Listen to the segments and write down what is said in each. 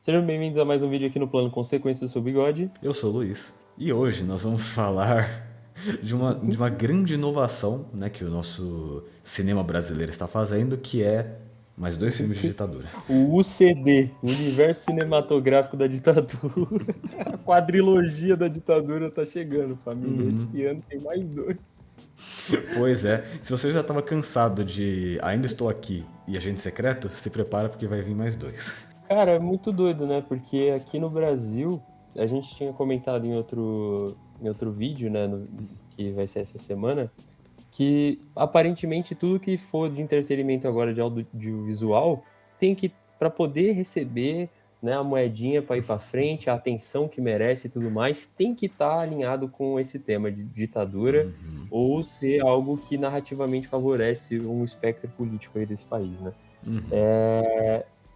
Sejam bem-vindos a mais um vídeo aqui no Plano Consequência do seu bigode. Eu sou o Luiz e hoje nós vamos falar de uma grande inovação, né, que o nosso cinema brasileiro está fazendo, que é mais dois filmes de ditadura. O UCD, o Universo Cinematográfico da Ditadura. A quadrilogia da ditadura tá chegando, família. Esse ano tem mais dois. Pois é, se você já estava cansado de Ainda Estou Aqui e Agente Secreto, se prepara porque vai vir mais dois. Cara, é muito doido, né? Porque aqui no Brasil, a gente tinha comentado em outro vídeo, né? Que vai ser essa semana, que aparentemente tudo que for de entretenimento agora de audiovisual tem que, para poder receber, né, a moedinha para ir para frente, a atenção que merece e tudo mais, tem que estar alinhado com esse tema de ditadura ou ser algo que narrativamente favorece um espectro político aí desse país, né?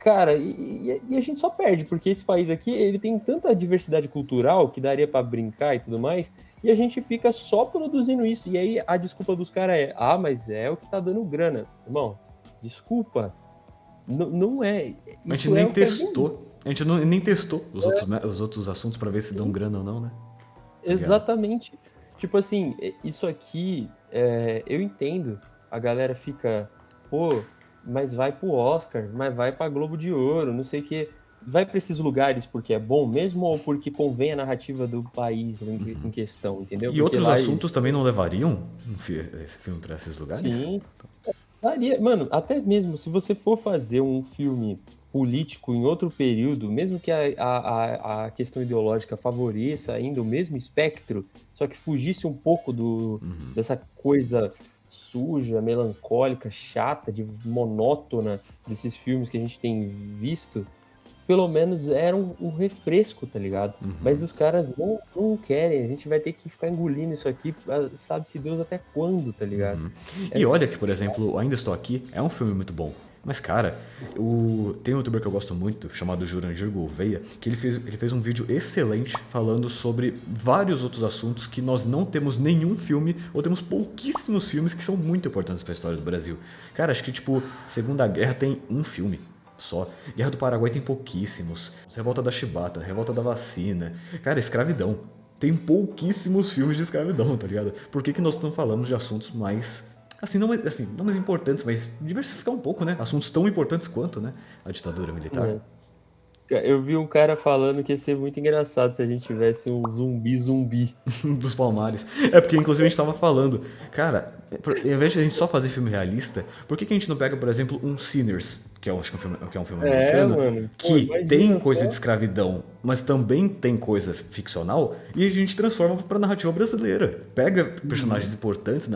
Cara, e a gente só perde, porque esse país aqui, ele tem tanta diversidade cultural que daria para brincar e tudo mais, e a gente fica só produzindo isso. E aí a desculpa dos caras é: ah, mas é o que tá dando grana. Irmão, desculpa. Não é. A gente Isso é nem o que é vendido. testou, a gente nem testou os outros assuntos para ver se dão grana ou não, né? Tá ligado? Exatamente. Tipo assim, isso aqui, eu entendo. A galera fica, pô, mas vai pro Oscar, mas vai pra Globo de Ouro, não sei o quê. Vai pra esses lugares porque é bom mesmo ou porque convém a narrativa do país em questão, entendeu? E Porque outros lá assuntos eles. também não levariam esse filme para esses lugares? Sim, daria. Mano, até mesmo se você for fazer um filme político em outro período, mesmo que a questão ideológica favoreça ainda o mesmo espectro, só que fugisse um pouco dessa coisa suja, melancólica, chata, monótona desses filmes que a gente tem visto, pelo menos era um refresco, tá ligado? Mas os caras não querem, a gente vai ter que ficar engolindo isso aqui, sabe-se Deus até quando, tá ligado? E É olha que, por exemplo, Ainda Estou Aqui é um filme muito bom. Mas, cara, tem um youtuber que eu gosto muito, chamado Jurandir Gouveia, que ele fez um vídeo excelente falando sobre vários outros assuntos que nós não temos nenhum filme, ou temos pouquíssimos filmes que são muito importantes para a história do Brasil. Cara, acho que, tipo, Segunda Guerra tem um filme só. Guerra do Paraguai tem pouquíssimos. Revolta da Chibata, Revolta da Vacina. Cara, escravidão. Tem pouquíssimos filmes de escravidão, tá ligado? Por que nós estamos falando de assuntos mais não mais importantes, mas diversificar um pouco, né? Assuntos tão importantes quanto, né? A ditadura militar. É. Eu vi um cara falando que ia ser muito engraçado se a gente tivesse um zumbi. Dos Palmares. É porque, inclusive, a gente tava falando, cara, ao invés de a gente só fazer filme realista, por que a gente não pega, por exemplo, um Sinners, que eu acho que é um filme É, americano, mano. Pô, que tem imagina coisa de só. escravidão, mas também tem coisa ficcional, e a gente transforma pra narrativa brasileira. Pega personagens importantes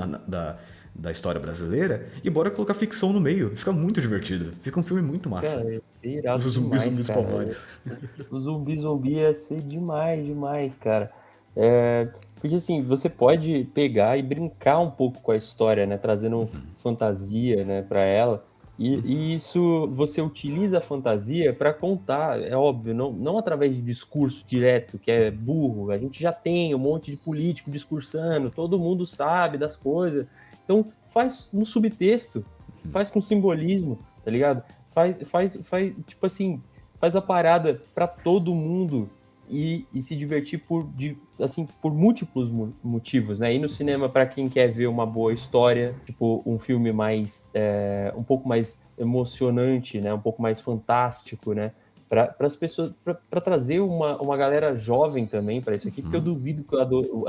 da história brasileira e bora colocar ficção no meio. Fica muito divertido. Fica um filme muito massa. Cara, ia ser Os irado zumbis, demais, zumbis dos cara. Palmares. O zumbi ia ser demais, cara. Porque assim, você pode pegar e brincar um pouco com a história, né? Trazendo fantasia, né, para ela. E isso você utiliza a fantasia para contar, é óbvio, não através de discurso direto, que é burro. A gente já tem um monte de político discursando, todo mundo sabe das coisas. Então, faz no subtexto, faz com simbolismo, tá ligado? Tipo assim, faz a parada para todo mundo e se divertir assim, por múltiplos motivos, né? Ir no cinema para quem quer ver uma boa história, tipo um filme mais um pouco mais emocionante, né? Um pouco mais fantástico, né? Para as pessoas, para trazer uma galera jovem também para isso aqui, porque eu duvido que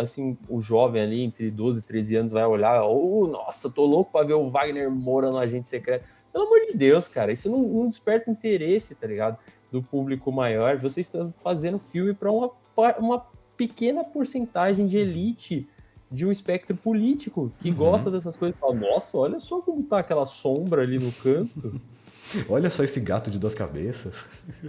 assim, o jovem ali entre 12 e 13 anos vai olhar, nossa, tô louco para ver o Wagner Moura no Agente Secreto. Pelo amor de Deus, cara, isso não desperta interesse, tá ligado? Do público maior. Vocês estão fazendo filme para uma pequena porcentagem de elite de um espectro político que gosta dessas coisas. Fala, nossa, olha só como tá aquela sombra ali no canto. Olha só esse gato de duas cabeças.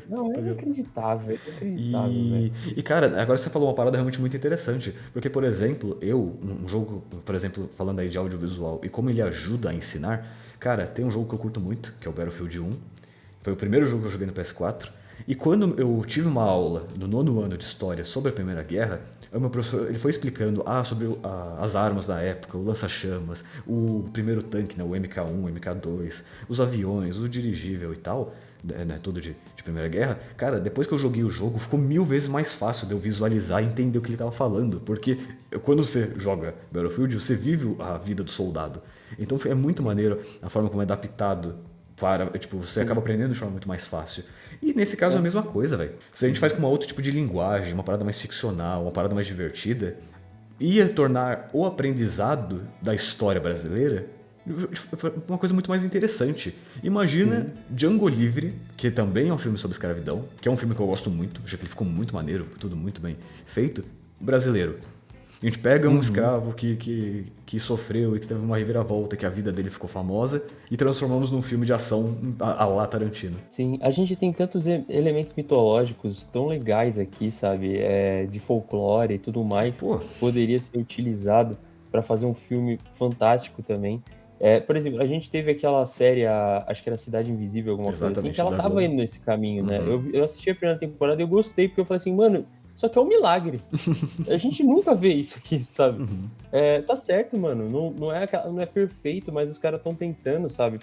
Não, Tá ligado? é inacreditável, velho. Cara, agora você falou uma parada realmente muito interessante. Porque, por exemplo, um jogo, por exemplo, falando aí de audiovisual e como ele ajuda a ensinar, cara, tem um jogo que eu curto muito, que é o Battlefield 1. Foi o primeiro jogo que eu joguei no PS4. E quando eu tive uma aula no nono ano de história sobre a Primeira Guerra, O meu professor, ele foi explicando sobre as armas da época, o lança-chamas, o primeiro tanque, né, o MK1, o MK2, os aviões, o dirigível e tal, né, tudo de Primeira Guerra. Cara, depois que eu joguei o jogo, ficou 1000 vezes mais fácil de eu visualizar e entender o que ele tava falando, porque quando você joga Battlefield, você vive a vida do soldado. Então é muito maneiro a forma como é adaptado para, tipo, você acaba aprendendo de forma muito mais fácil. E nesse caso é a mesma coisa, velho. Se a gente faz com uma outro tipo de linguagem, uma parada mais ficcional, uma parada mais divertida, ia tornar o aprendizado da história brasileira uma coisa muito mais interessante. Imagina Django Livre, que também é um filme sobre escravidão, que é um filme que eu gosto muito, já que ele ficou muito maneiro, tudo muito bem feito, brasileiro. A gente pega um escravo que sofreu e que teve uma reviravolta, que a vida dele ficou famosa, e transformamos num filme de ação à la Tarantino. Sim, a gente tem tantos elementos mitológicos tão legais aqui, sabe? De folclore e tudo mais. Pô. Poderia ser utilizado para fazer um filme fantástico também. Por exemplo, a gente teve aquela série, acho que era Cidade Invisível, alguma coisa assim, Exatamente, que ela da tava Globo. indo nesse caminho, né? Eu assisti a primeira temporada e eu gostei, porque eu falei assim, mano, só que é um milagre. A gente nunca vê isso aqui, sabe? Tá certo, mano. Não é perfeito, mas os caras estão tentando, sabe?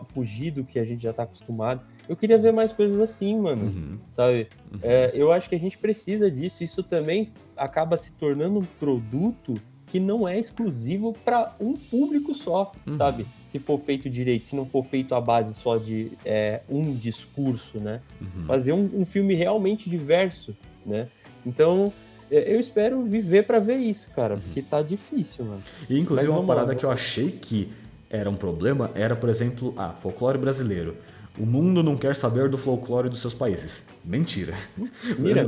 Fugir do que a gente já tá acostumado. Eu queria ver mais coisas assim, mano. Sabe? Eu acho que a gente precisa disso. Isso também acaba se tornando um produto que não é exclusivo para um público só, sabe? Se for feito direito, se não for feito à base só de um discurso, né? Fazer um filme realmente diverso, né? Então, eu espero viver pra ver isso, cara, porque tá difícil, mano. E inclusive Mas uma vamos lá, parada que eu achei que era um problema era, por exemplo, folclore brasileiro. O mundo não quer saber do folclore dos seus países. Mentira.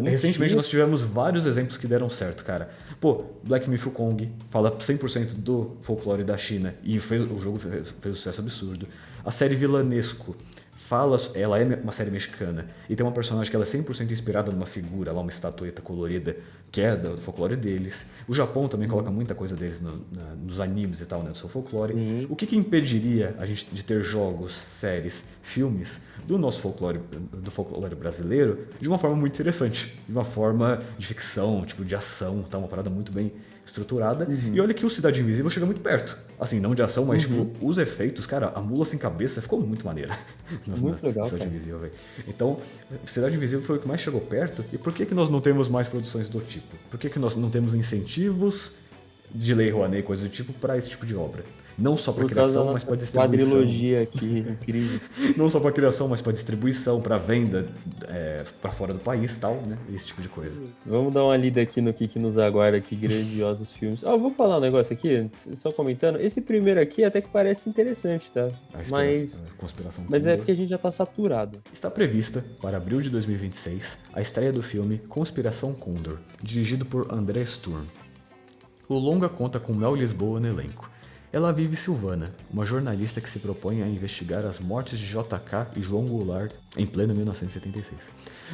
Recentemente nós tivemos vários exemplos que deram certo, cara. Pô, Black Myth Wukong fala 100% do folclore da China e o jogo fez um sucesso absurdo. A série Vilanesco ela é uma série mexicana e tem uma personagem que ela é 100% inspirada numa figura, lá uma estatueta colorida que é do folclore deles. O Japão também coloca muita coisa deles nos animes e tal, né, do seu folclore. O que impediria a gente de ter jogos, séries, filmes do nosso folclore, do folclore brasileiro, de uma forma muito interessante, de uma forma de ficção, tipo de ação, tá, uma parada muito bem estruturada. E olha que o Cidade Invisível chega muito perto. Assim, não de ação, mas tipo, os efeitos, cara, a mula sem cabeça ficou muito maneira. Muito legal, Cidade Invisível, velho. Então, Cidade Invisível foi o que mais chegou perto. E por que nós não temos mais produções do tipo? Por que nós não temos incentivos de Lei Rouanet, coisa do tipo, para esse tipo de obra? Não só para criação, mas para distribuição. Quadrilogia aqui, incrível. Não só para criação, mas para distribuição, para venda para fora do país e tal, né? Esse tipo de coisa. Vamos dar uma lida aqui no que nos aguarda, que grandiosos filmes. Eu vou falar um negócio aqui, só comentando. Esse primeiro aqui até que parece interessante, tá? Mas é porque a gente já tá saturado. Está prevista para abril de 2026 a estreia do filme Conspiração Condor, dirigido por André Sturm. O longa conta com Mel Lisboa no elenco. Ela vive Silvana, uma jornalista que se propõe a investigar as mortes de JK e João Goulart em pleno 1976.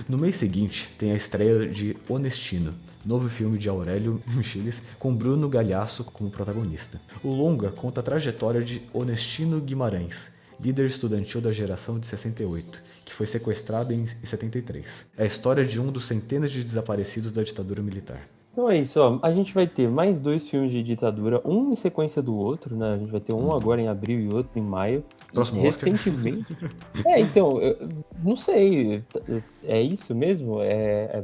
No mês seguinte, tem a estreia de Honestino, novo filme de Aurélio Michelis, com Bruno Galhaço como protagonista. O longa conta a trajetória de Honestino Guimarães, líder estudantil da geração de 68, que foi sequestrado em 73. É a história de um dos centenas de desaparecidos da ditadura militar. Então é isso, ó. A gente vai ter mais 2 filmes de ditadura, um em sequência do outro, né? A gente vai ter um agora em abril e outro em maio. Próximo recentemente. Então, eu não sei. É isso mesmo? É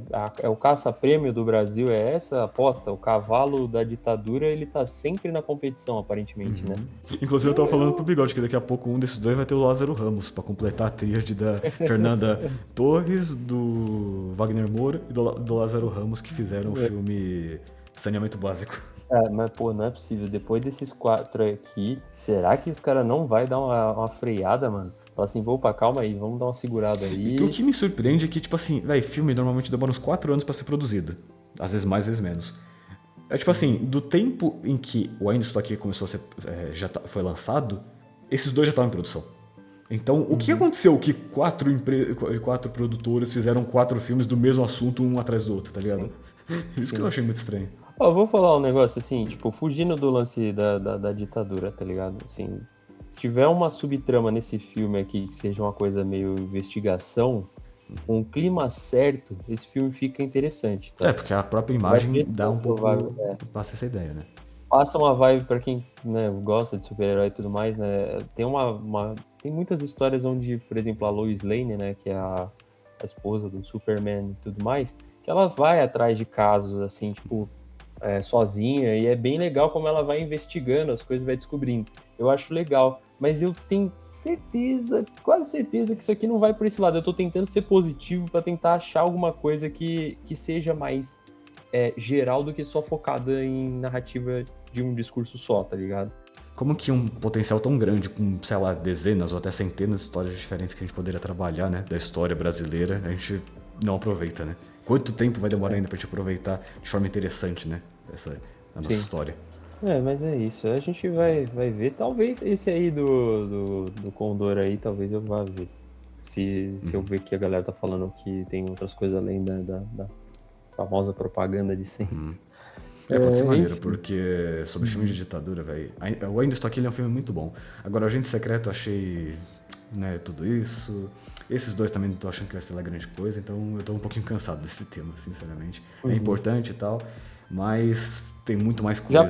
o caça-prêmio do Brasil, é essa a aposta? O cavalo da ditadura, ele tá sempre na competição, aparentemente, né? Inclusive eu tava falando pro Bigode que daqui a pouco um desses dois vai ter o Lázaro Ramos, pra completar a tríade da Fernanda Torres, do Wagner Moura e do Lázaro Ramos, que fizeram o filme Saneamento Básico. Mas, pô, não é possível. Depois desses 4 aqui, será que os caras não vai dar uma freada, mano? Fala assim, calma aí, vamos dar uma segurada aí. E o que me surpreende é que, tipo assim, filme normalmente demora uns 4 anos pra ser produzido. Às vezes mais, às vezes menos. É tipo assim, do tempo em que o Ainda Estou Aqui começou a ser, foi lançado, esses dois já estavam em produção. Então, o que aconteceu que 4 produtoras fizeram 4 filmes do mesmo assunto, um atrás do outro, tá ligado? Isso que eu achei muito estranho. Ó, vou falar um negócio assim, tipo, fugindo do lance da ditadura, tá ligado? Assim, se tiver uma subtrama nesse filme aqui que seja uma coisa meio investigação, com o clima certo, esse filme fica interessante, É, tá? porque a própria Eu acho que imagem esse é dá o um provável. pouco, passa essa ideia, né? Passa uma vibe pra quem, né, gosta de super-herói e tudo mais, né? Tem muitas histórias onde, por exemplo, a Lois Lane, né, que é a esposa do Superman e tudo mais, que ela vai atrás de casos assim, tipo, sozinha, e é bem legal como ela vai investigando as coisas, vai descobrindo. Eu acho legal, mas eu tenho certeza, quase certeza que isso aqui não vai por esse lado. Eu tô tentando ser positivo pra tentar achar alguma coisa que seja mais geral do que só focada em narrativa de um discurso só, tá ligado? Como que um potencial tão grande, com, sei lá, dezenas ou até centenas de histórias diferentes que a gente poderia trabalhar, né, da história brasileira, a gente não aproveita, né? Quanto tempo vai demorar ainda pra gente aproveitar de forma interessante, né, a nossa Sim. história? Mas é isso. A gente vai ver. Talvez esse aí do Condor aí, talvez eu vá ver. Se eu ver que a galera tá falando que tem outras coisas além da famosa propaganda de sempre. Pode ser maneiro, Enfim. porque sobre filmes de ditadura, velho. O Ainda Estou Aqui ele é um filme muito bom. Agora, o Agente Secreto eu achei, né, tudo isso. Esses dois também não tô achando que vai ser lá grande coisa, então eu tô um pouquinho cansado desse tema, sinceramente. É Uhum. importante e tal, mas tem muito mais coisa.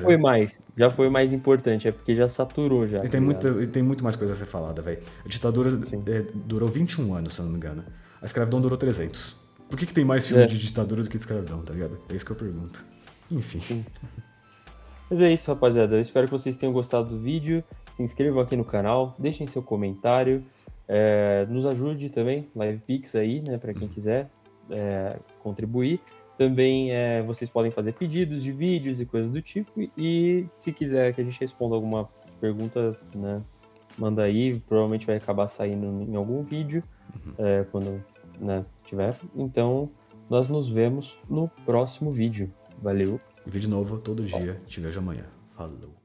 Já foi mais importante, é porque já saturou já, tá ligado? E tem muito mais coisa a ser falada, velho. A ditadura Sim. durou 21 anos, se eu não me engano. A escravidão durou 300. Por que tem mais filme É, de ditadura do que de escravidão, tá ligado? É isso que eu pergunto. Enfim. sim. Mas é isso, rapaziada. Eu espero que vocês tenham gostado do vídeo. Se inscrevam aqui no canal, deixem seu comentário. Nos ajude também, LivePix aí, né, para quem quiser contribuir. Também vocês podem fazer pedidos de vídeos e coisas do tipo. E se quiser que a gente responda alguma pergunta, né, manda aí. Provavelmente vai acabar saindo em algum vídeo quando, né, tiver. Então, nós nos vemos no próximo vídeo. Valeu! E de novo todo dia. Te vejo amanhã. Falou.